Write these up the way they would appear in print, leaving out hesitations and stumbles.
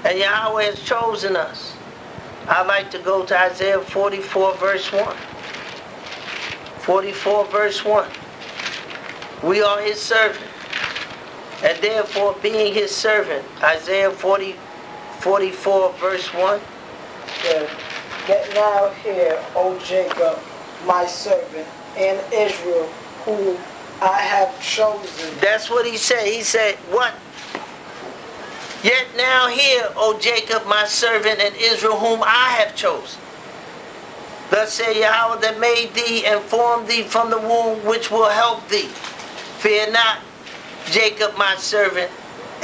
And Yahweh has chosen us. I'd like to go to Isaiah 44 verse 1. 44 verse 1. We are his servant. And therefore, being his servant, Isaiah 44 verse 1. Yeah. Get now here, O Jacob, my servant, and Israel, whom I have chosen. That's what he said. He said, what? Yet now hear, O Jacob, my servant, and Israel, whom I have chosen. Thus say Yahweh that made thee and formed thee from the womb, which will help thee. Fear not, Jacob, my servant,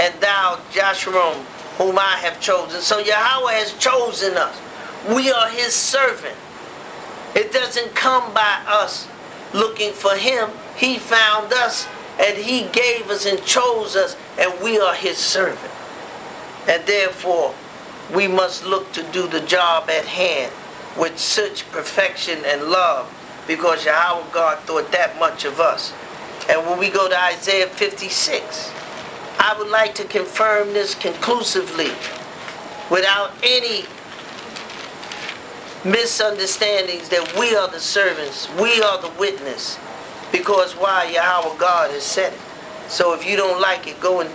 and thou, Joshua, whom I have chosen. So Yahweh has chosen us. We are his servant. It doesn't come by us looking for him. He found us, and he gave us and chose us, and we are his servant. And therefore, we must look to do the job at hand with such perfection and love, because Yahweh God thought that much of us. And when we go to Isaiah 56, I would like to confirm this conclusively, without any misunderstandings, that we are the servants, we are the witness, because why? Yahweh God has said it. So if you don't like it, go and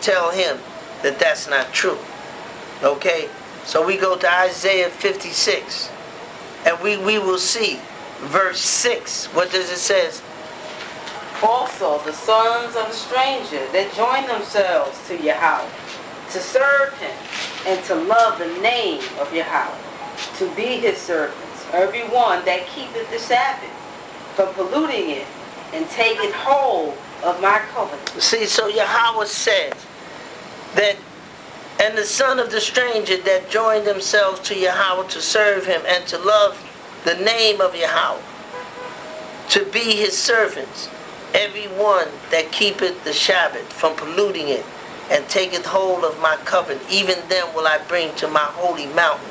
tell him that that's not true. Okay? So we go to Isaiah 56, and we will see verse 6. What does it say? Also the sons of the stranger that join themselves to Yahweh, to serve him, and to love the name of Yahweh, to be his servants, every one that keepeth the Sabbath, from polluting it, and taketh hold of my covenant. See, so Yahweh says that, and the son of the stranger that joined themselves to Yahweh to serve him and to love the name of Yahweh, to be his servants, every one that keepeth the Sabbath from polluting it, and taketh hold of my covenant, even them will I bring to my holy mountain,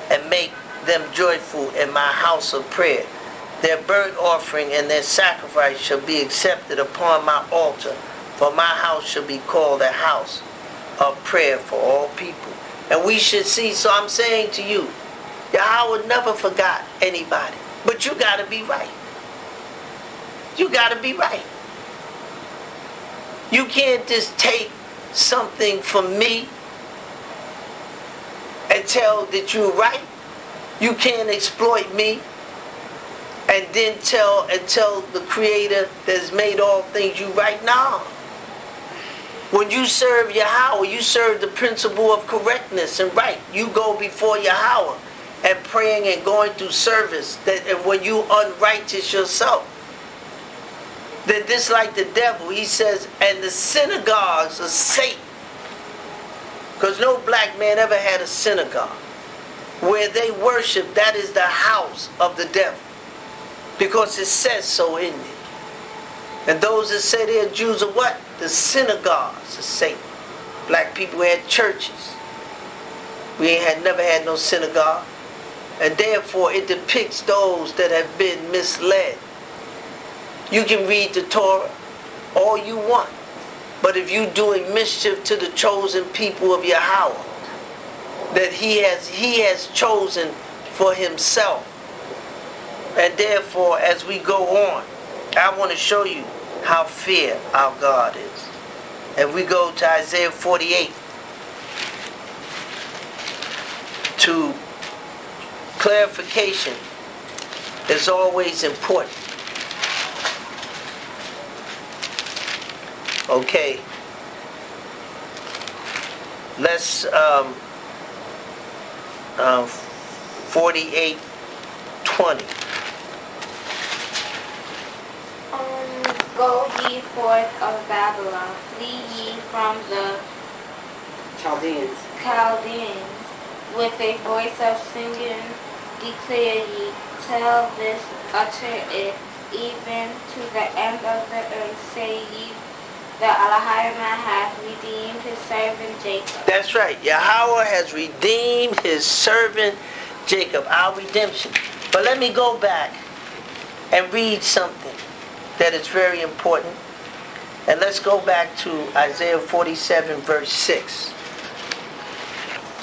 and make them joyful in my house of prayer. Their burnt offering and their sacrifice shall be accepted upon my altar, for my house shall be called a house of prayer for all people. And we should see, so I'm saying to you, Yahweh never forgot anybody. But you got to be right. You got to be right. You can't just take something from me and tell that you're right. You can't exploit me and then tell the Creator that has made all things you right. Now, when you serve Yahweh, you serve the principle of correctness and right. You go before Yahweh and praying and going through service. And when you unrighteous yourself, then this like the devil, he says, and the synagogues of Satan, because no black man ever had a synagogue, where they worship, that is the house of the devil, because it says so in it. And those that say they're Jews are what? The synagogues of Satan. Black people had churches. We never had no synagogue. And therefore it depicts those that have been misled. You can read the Torah all you want, but if you're doing mischief to the chosen people of Yahweh, that he has chosen for himself. And therefore, as we go on, I want to show you how fair our God is. And we go to Isaiah 48 to clarification is always important. Okay, let's 48:20. Go ye forth of Babylon, flee ye from the Chaldeans, with a voice of singing, declare ye, tell this, utter it, even to the end of the earth, say ye, the Elohim hath redeemed his servant Jacob. That's right. Yahweh has redeemed his servant Jacob, our redemption. But let me go back and read something that is very important. And let's go back to Isaiah 47 verse 6.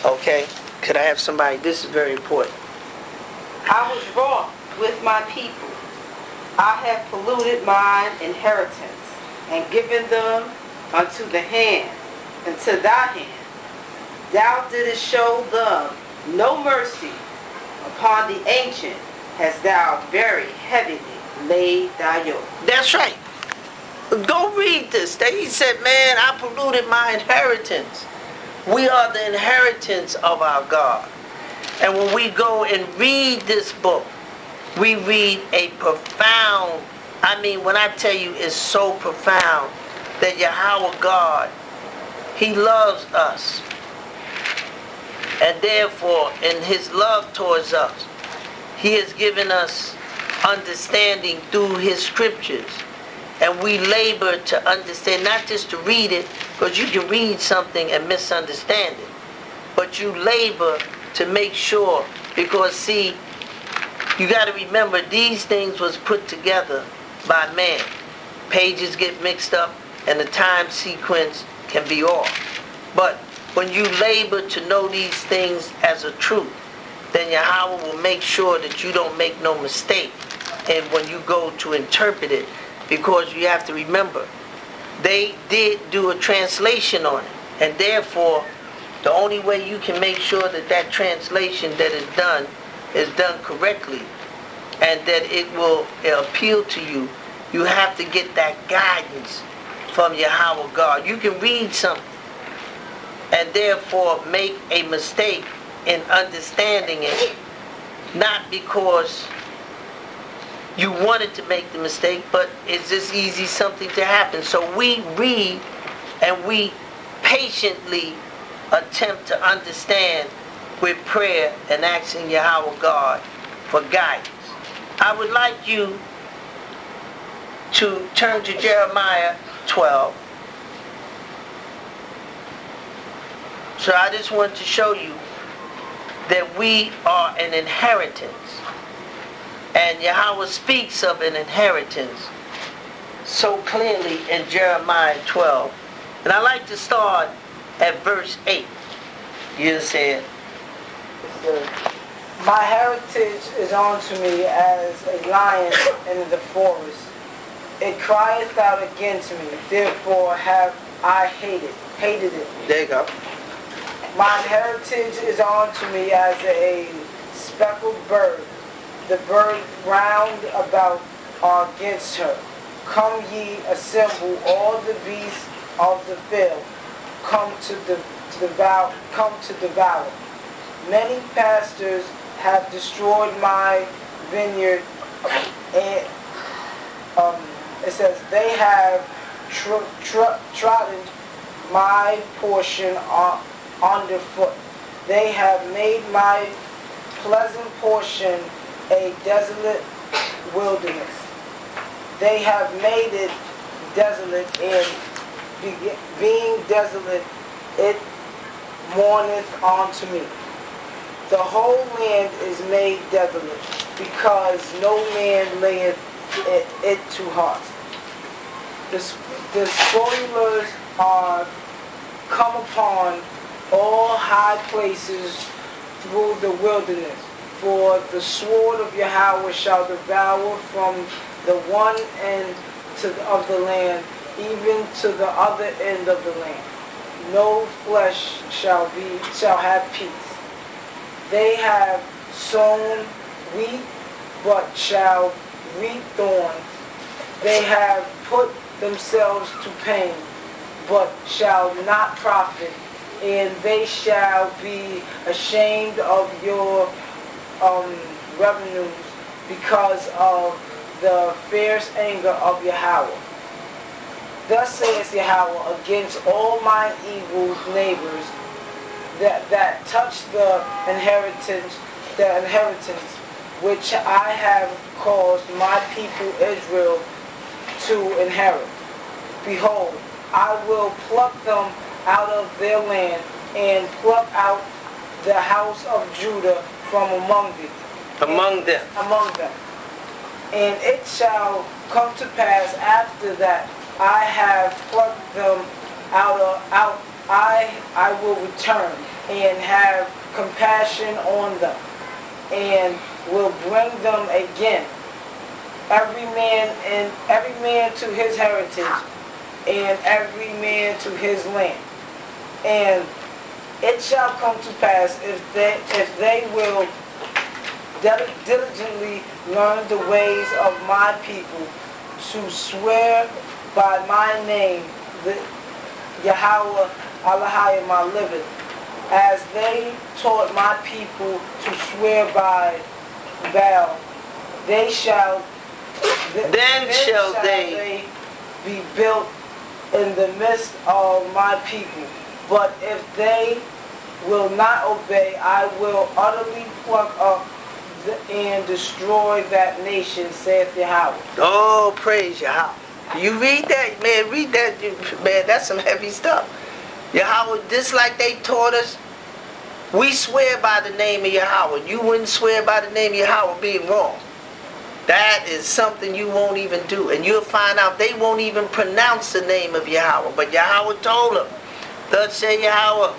Okay? Could I have somebody? This is very important. I was wroth with my people. I have polluted mine inheritance, and given them unto the hand, unto thy hand. Thou didst show them no mercy. Upon the ancient hast thou very heavily laid thy yoke. That's right. Go read this. He said, man, I polluted my inheritance. We are the inheritance of our God. And when we go and read this book, we read a profound, when I tell you it's so profound that Yahweh God, He loves us. And therefore, in His love towards us, He has given us understanding through His scriptures. And we labor to understand, not just to read it, because you can read something and misunderstand it. But you labor to make sure, because see, you got to remember these things was put together by man. Pages get mixed up and the time sequence can be off. But when you labor to know these things as a truth, then Yahweh will make sure that you don't make no mistake. And when you go to interpret it, because you have to remember, they did do a translation on it. And therefore, the only way you can make sure that that translation that is done correctly and that it will appeal to you, you have to get that guidance from Yahweh God. You can read something and therefore make a mistake in understanding it, not because you wanted to make the mistake, but it's just easy something to happen. So we read and we patiently attempt to understand with prayer and asking Yahweh God for guidance. I would like you to turn to Jeremiah 12. So I just want to show you that we are an inheritance. And Yahweh speaks of an inheritance so clearly in Jeremiah 12. And I like to start at verse 8. You said, my heritage is unto me as a lion in the forest. It crieth out against me, therefore have I hated it. There you go. My heritage is unto me as a speckled bird. The bird round about are against her. Come ye, assemble all the beasts of the field. Come to devour. Many pastors have destroyed my vineyard, and it says they have trodden my portion underfoot. They have made my pleasant portion a desolate wilderness. They have made it desolate, and being desolate, it mourneth unto me. The whole land is made desolate, because no man layeth it to heart. The spoilers are come upon all high places through the wilderness. For the sword of Yahweh shall devour from the one end of the land, even to the other end of the land. No flesh shall have peace. They have sown wheat, but shall reap thorns. They have put themselves to pain, but shall not profit. And they shall be ashamed of your revenues, because of the fierce anger of Yahweh. Thus saith Yahweh against all my evil neighbors that touch the inheritance which I have caused my people Israel to inherit. Behold, I will pluck them out of their land, and pluck out the house of Judah from among them. And it shall come to pass after that I have plucked them out I will return and have compassion on them, and will bring them again, every man to his heritage, and every man to his land. And it shall come to pass, if they will diligently learn the ways of my people, to swear by my name, the Yahweh Elohim liveth, as they taught my people to swear by Baal, then shall they be built in the midst of my people. But if they will not obey, I will utterly pluck up and destroy that nation, saith Yahweh. Oh, praise Yahweh. You read that, man, man, that's some heavy stuff. Yahweh, just like they taught us, we swear by the name of Yahweh. You wouldn't swear by the name of Yahweh being wrong. That is something you won't even do. And you'll find out they won't even pronounce the name of Yahweh. But Yahweh told them, thus say Yahweh,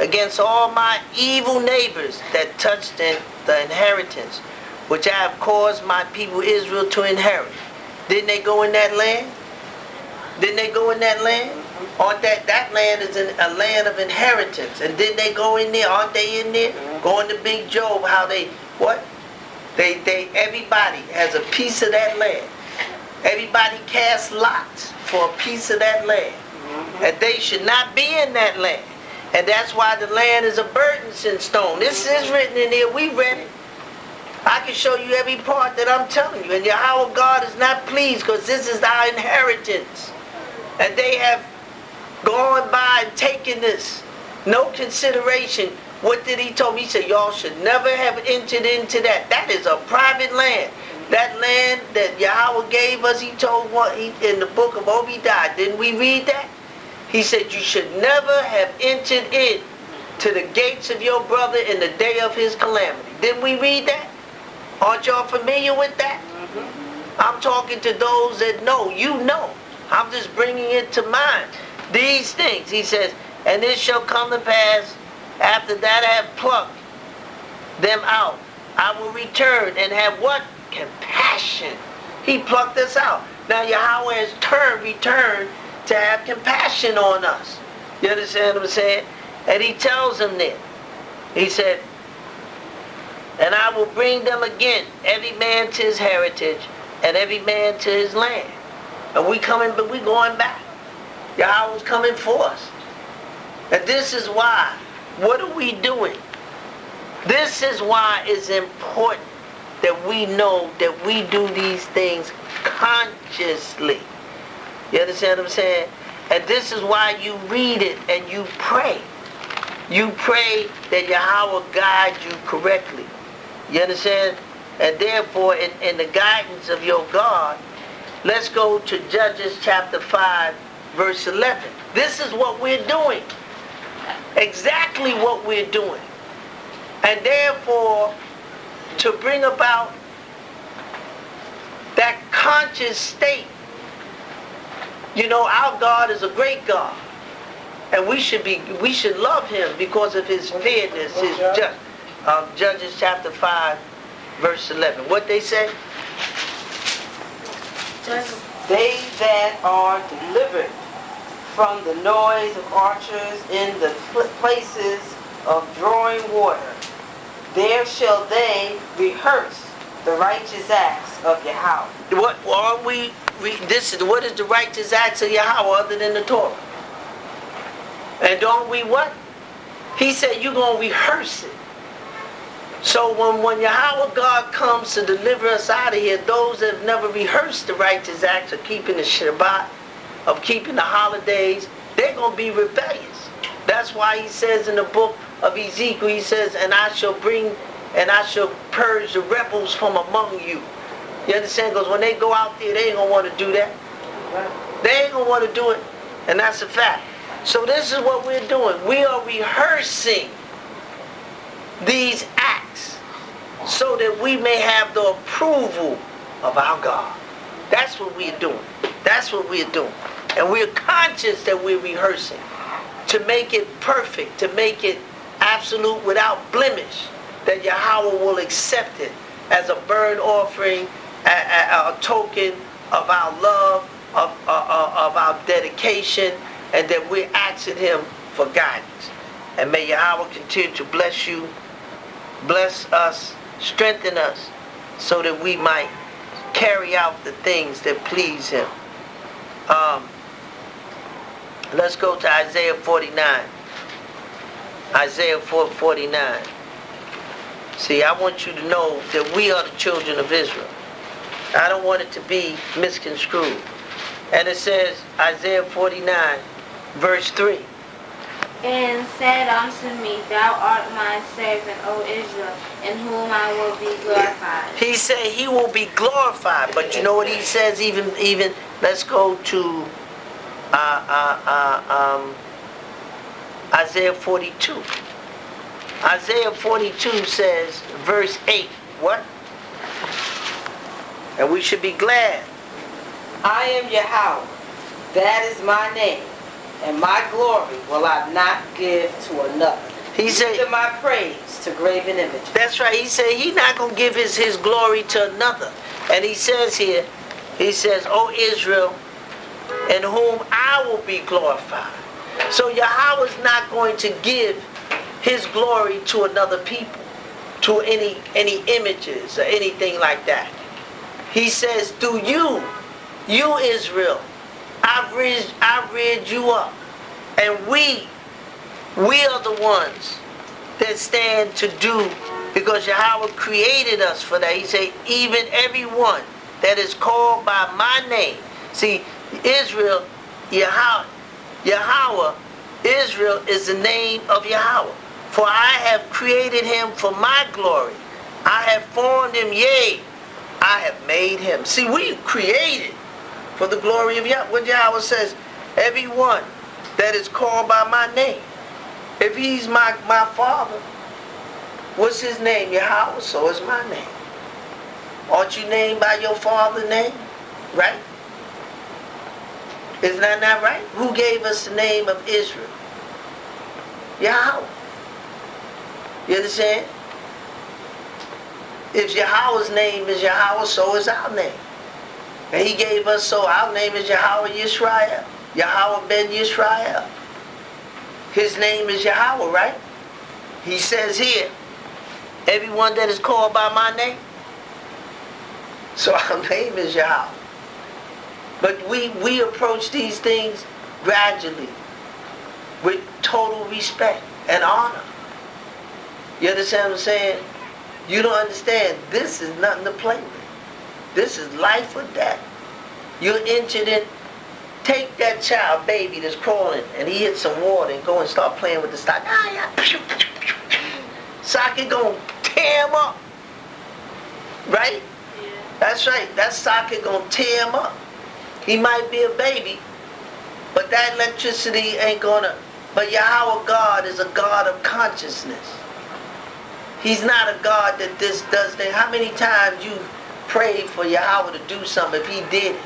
against all my evil neighbors that touched in the inheritance, which I have caused my people Israel to inherit. Didn't they go in that land? Didn't they go in that land? Aren't that land is a land of inheritance? And didn't they go in there? Aren't they in there? Going to Big Job, how they, what? Everybody has a piece of that land. Everybody casts lots for a piece of that land. And they should not be in that land. And that's why the land is a burdensome stone. This is written in here. We read it. I can show you every part that I'm telling you. And Yahweh God is not pleased, because this is our inheritance. And they have gone by and taken this. No consideration. What did he tell me? He said, y'all should never have entered into that. That is a private land. That land that Yahweh gave us, he told in the book of Obadiah. Didn't we read that? He said, you should never have entered in to the gates of your brother in the day of his calamity. Didn't we read that? Aren't y'all familiar with that? I'm talking to those that know. You know. I'm just bringing it to mind. These things, he says, and it shall come to pass, after that I have plucked them out, I will return and have what? Compassion. He plucked us out. Now Yahweh has returned to have compassion on us. You understand what I'm saying? And he tells them then, he said, and I will bring them again, every man to his heritage, and every man to his land. And we going back. Yahweh's coming for us. And this is why. What are we doing? This is why it's important that we know that we do these things consciously. You understand what I'm saying? And this is why you read it and you pray. You pray that Yahweh guide you correctly. You understand? And therefore, in the guidance of your God, let's go to Judges chapter 5, verse 11. This is what we're doing. Exactly what we're doing. And therefore, to bring about that conscious state, you know, our God is a great God. And we should love him because of his fairness, his just. Judges chapter 5, verse 11. What they say? They that are delivered from the noise of archers in the places of drawing water, there shall they rehearse the righteous acts of Yahweh. What is the righteous acts of Yahweh other than the Torah? And don't we what? He said you're going to rehearse it. So when Yahweh God comes to deliver us out of here, those that have never rehearsed the righteous acts of keeping the Shabbat, of keeping the holidays, they're going to be rebellious. That's why he says in the book of Ezekiel, he says, and I shall purge the rebels from among you. You understand? Because when they go out there, they ain't going to want to do that. They ain't going to want to do it. And that's a fact. So this is what we're doing. We are rehearsing these acts so that we may have the approval of our God. That's what we're doing. That's what we're doing. And we're conscious that we're rehearsing to make it perfect, to make it absolute without blemish, that Yahweh will accept it as a burnt offering, a token of our love, of our dedication, and that we're asking him for guidance. And may Yahweh continue to bless you, bless us, strengthen us, so that we might carry out the things that please him. Let's go to Isaiah 49. Isaiah 49. See, I want you to know that we are the children of Israel. I don't want it to be misconstrued. And it says, Isaiah 49, verse 3. And said unto me, Thou art my servant, O Israel, in whom I will be glorified. He said he will be glorified. But you know what he says? Even let's go to Isaiah 42. Isaiah 42 says, verse 8, what? And we should be glad. I am Yahweh, that is my name, and my glory will I not give to another. He said, neither my praise to graven images. That's right. He said he's not going to give his glory to another. And he says here, he says, O Israel, in whom I will be glorified. So Yahweh's not going to give his glory to another people, to any images or anything like that. He says, through you Israel, I've reared you up. And we are the ones that stand to do, because Yahweh created us for that. He said, even everyone that is called by my name. See, Israel, Yahweh, Israel is the name of Yahweh. For I have created him for my glory. I have formed him, yea, I have made him. See, we created for the glory of Yahweh. What Yahweh says, everyone that is called by my name. If he's my father, what's his name? Yahweh, so is my name. Aren't you named by your father's name? Right? Isn't that not right? Who gave us the name of Israel? Yahweh. You understand? If Yahweh's name is Yahweh, so is our name. And he gave us, so our name is Yahweh Yisrael. Yahweh ben Yisrael. His name is Yahweh, right? He says here, everyone that is called by my name. So our name is Yahweh. But we approach these things gradually, with total respect and honor. You understand what I'm saying? You don't understand. This is nothing to play with. This is life or death. You're injured in. Take that child, baby that's crawling, and he hits some water and go and start playing with the sock. Socket gonna tear him up. Right? Yeah. That's right. That socket gonna tear him up. He might be a baby, but that electricity ain't gonna. But Yahweh God is a God of consciousness. He's not a God that this does that. How many times you prayed for Yahweh to do something if he did it?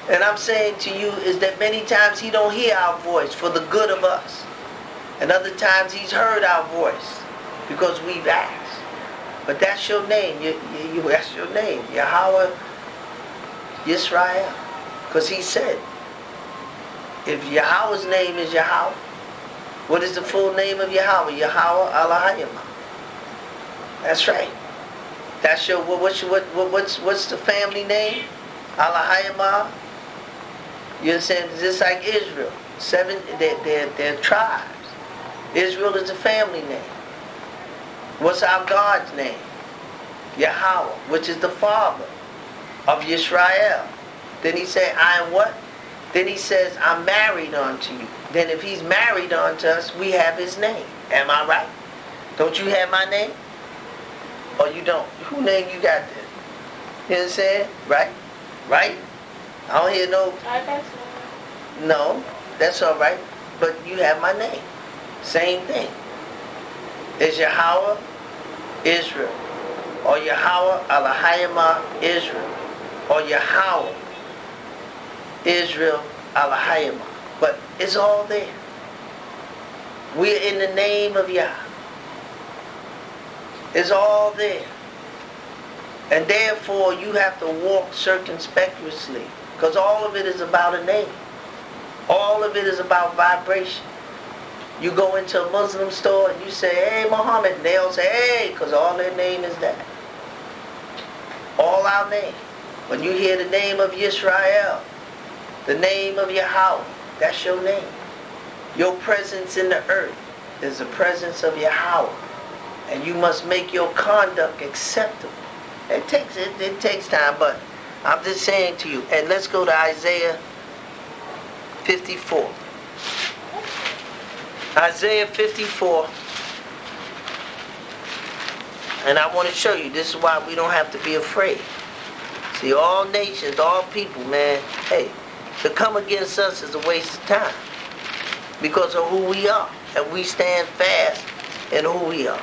And I'm saying to you is that many times he don't hear our voice for the good of us. And other times he's heard our voice because we've asked. But that's your name. That's your name. Yahweh Yisrael. Because he said, if Yahweh's name is Yahweh, what is the full name of Yahweh? Yahweh Elohim. That's right. That's your what's the family name? Elohim. You understand? Just like Israel, they're tribes. Israel is a family name. What's our God's name? Yahweh, which is the father of Yisrael. Then he said, I am what? Then he says, I'm married unto you. Then if he's married unto us, we have his name. Am I right? Don't you have my name? Or you don't? Who name you got there? You understand? Right? Right? I don't hear no... I got you. No, that's all right. But you have my name. Same thing. Is Yahweh Israel, or Yahweh Elohim Israel, or Yahweh Israel Elohim. But it's all there. We're in the name of Yah. It's all there. And therefore, you have to walk circumspectly, because all of it is about a name. All of it is about vibration. You go into a Muslim store and you say, hey, Muhammad, and they'll say, hey, because all their name is that. All our name. When you hear the name of Yisrael, the name of Yahweh, that's your name. Your presence in the earth is the presence of Yahweh. And you must make your conduct acceptable. It takes time, but I'm just saying to you. And let's go to Isaiah 54. Isaiah 54. And I want to show you, this is why we don't have to be afraid. See, all nations, all people, man, hey, to come against us is a waste of time. Because of who we are. And we stand fast in who we are.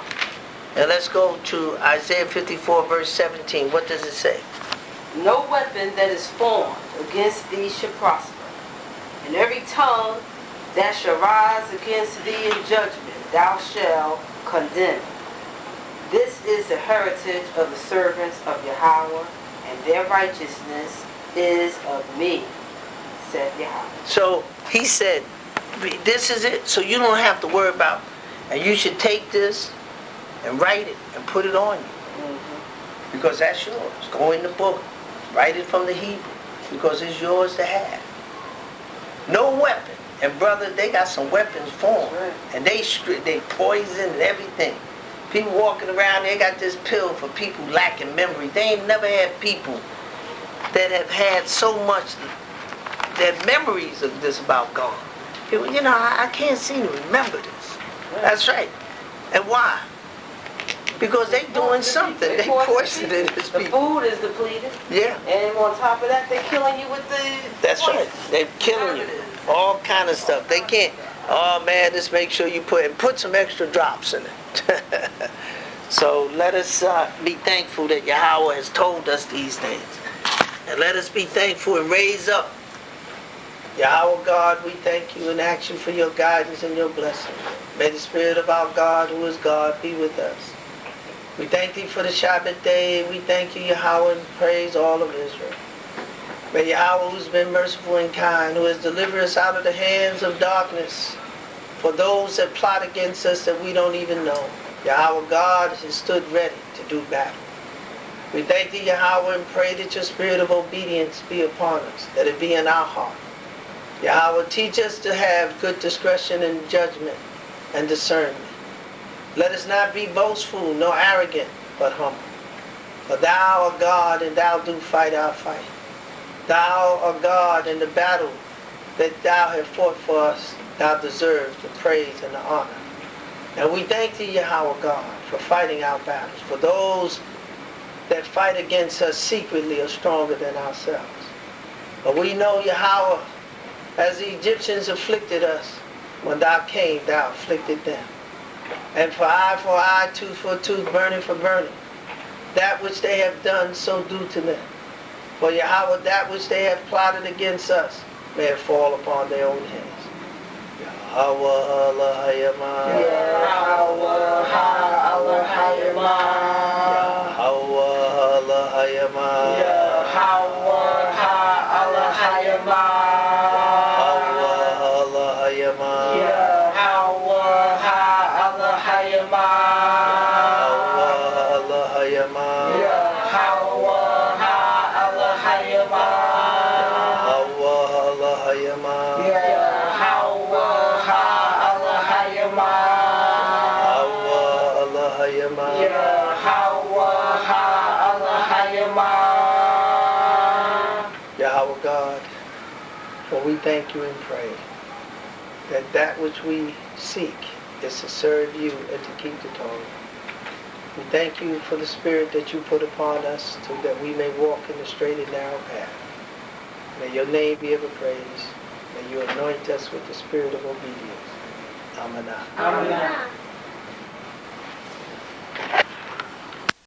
And let's go to Isaiah 54 verse 17. What does it say? No weapon that is formed against thee shall prosper, and every tongue that shall rise against thee in judgment thou shalt condemn. This is the heritage of the servants of Yahweh, and their righteousness is of me, said Yahweh. So he said, this is it. So you don't have to worry about, and you should take this and write it and put it on you. Mm-hmm. Because that's yours. Go in the book. Write it from the Hebrew. Because it's yours to have. No weapon. And brother, they got some weapons formed. Right. And they poison and everything. People walking around, they got this pill for people lacking memory. They ain't never had people that have had so much, their memories of this about gone. People, I can't seem to remember this. Right. That's right. And why? Because they doing something. They poisoning this people. The food is depleted. Yeah. And on top of that, they're killing you with the That's poison. Right. They're killing you. All kind of stuff. They can't. Oh man, just make sure you put some extra drops in it. So let us be thankful that Yahweh has told us these things. And let us be thankful and raise up. Yahweh God, we thank you and ask you for your guidance and your blessing. May the Spirit of our God, who is God, be with us. We thank thee for the Shabbat day. We thank you, Yahweh, and praise all of Israel. May Yahweh, who's been merciful and kind, who has delivered us out of the hands of darkness, for those that plot against us that we don't even know. Yahweh God has stood ready to do battle. We thank thee, Yahweh, and pray that your spirit of obedience be upon us, that it be in our heart. Yahweh, teach us to have good discretion and judgment and discernment. Let us not be boastful nor arrogant, but humble. For thou art God, and thou do fight our fight. Thou art God, in the battle that thou hast fought for us, thou deserves the praise and the honor. And we thank thee, Yahweh God, for fighting our battles. For those that fight against us secretly are stronger than ourselves. But we know, Yahweh, as the Egyptians afflicted us, when thou came, thou afflicted them. And for eye, tooth for tooth, burning for burning. That which they have done, so do to them. For Yahweh, that which they have plotted against us, may it fall upon their own heads. Yahweh Elohayama. Yahweh Elohayama. Yahweh Elohayama. Yahweh Elohayama. Yahweh God, for we thank you and pray that which we seek is to serve you and to keep the Torah. We thank you for the Spirit that you put upon us so that we may walk in the straight and narrow path. May your name be ever praised. May you anoint us with the spirit of obedience. Amen. Amen.